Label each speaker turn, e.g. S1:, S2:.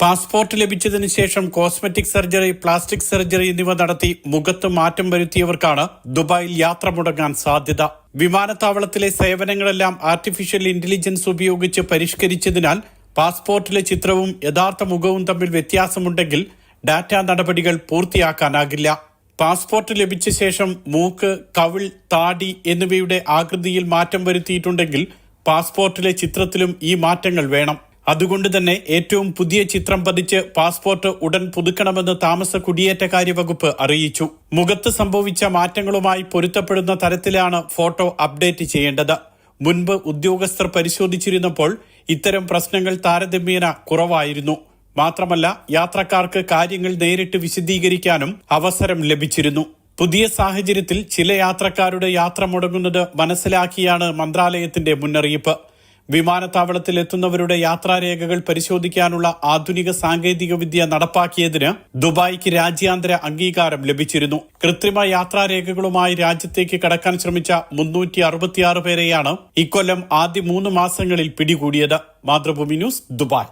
S1: Passport ലഭിച്ചതിന് ശേഷം cosmetic surgery, plastic surgery എന്നിവ നടത്തി മുഖത്ത് മാറ്റം വരുത്തിയവർക്കാണ് ദുബായിൽ യാത്ര മുടങ്ങാൻ സാധ്യത. വിമാനത്താവളത്തിലെ സേവനങ്ങളെല്ലാം ആർട്ടിഫിഷ്യൽ ഇന്റലിജൻസ് ഉപയോഗിച്ച് പരിഷ്കരിച്ചതിനാൽ പാസ്പോർട്ടിലെ ചിത്രവും യഥാർത്ഥ മുഖവും തമ്മിൽ വ്യത്യാസമുണ്ടെങ്കിൽ ഡാറ്റാ നടപടികൾ പൂർത്തിയാക്കാനാകില്ല. പാസ്പോർട്ട് ലഭിച്ച ശേഷം മൂക്ക്, കവിൾ, താടി എന്നിവയുടെ ആകൃതിയിൽ മാറ്റം വരുത്തിയിട്ടുണ്ടെങ്കിൽ പാസ്പോർട്ടിലെ ചിത്രത്തിലും ഈ മാറ്റങ്ങൾ വേണം. അതുകൊണ്ട് തന്നെ ഏറ്റവും പുതിയ ചിത്രം പതിച്ച് പാസ്പോർട്ട് ഉടൻ പുതുക്കണമെന്ന് താമസ കുടിയേറ്റകാര്യ വകുപ്പ് അറിയിച്ചു. മുഖത്ത് സംഭവിച്ച മാറ്റങ്ങളുമായി പൊരുത്തപ്പെടുന്ന തരത്തിലാണ് ഫോട്ടോ അപ്ഡേറ്റ് ചെയ്യേണ്ടത്. മുൻപ് ഉദ്യോഗസ്ഥർ പരിശോധിച്ചിരുന്നപ്പോൾ ഇത്തരം പ്രശ്നങ്ങൾ താരതമ്യേന കുറവായിരുന്നു. മാത്രമല്ല, യാത്രക്കാർക്ക് കാര്യങ്ങൾ നേരിട്ട് വിശദീകരിക്കാനും അവസരം ലഭിച്ചിരുന്നു. പുതിയ സാഹചര്യത്തിൽ ചില യാത്രക്കാരുടെ യാത്ര മുടങ്ങുന്നത് മനസ്സിലാക്കിയാണ് മന്ത്രാലയത്തിന്റെ മുന്നറിയിപ്പ്. വിമാനത്താവളത്തിൽ എത്തുന്നവരുടെ യാത്രാരേഖകൾ പരിശോധിക്കാനുള്ള ആധുനിക സാങ്കേതിക വിദ്യ നടപ്പാക്കിയതിന് ദുബായിക്ക് രാജ്യാന്തര അംഗീകാരം ലഭിച്ചിരുന്നു. കൃത്രിമ യാത്രാരേഖകളുമായി രാജ്യത്തേക്ക് കടക്കാൻ ശ്രമിച്ച 366 പേരെയാണ് ഇക്കൊല്ലം ആദ്യ 3 മാസങ്ങളിൽ പിടികൂടിയത്. Mathrubhumi news, Dubai.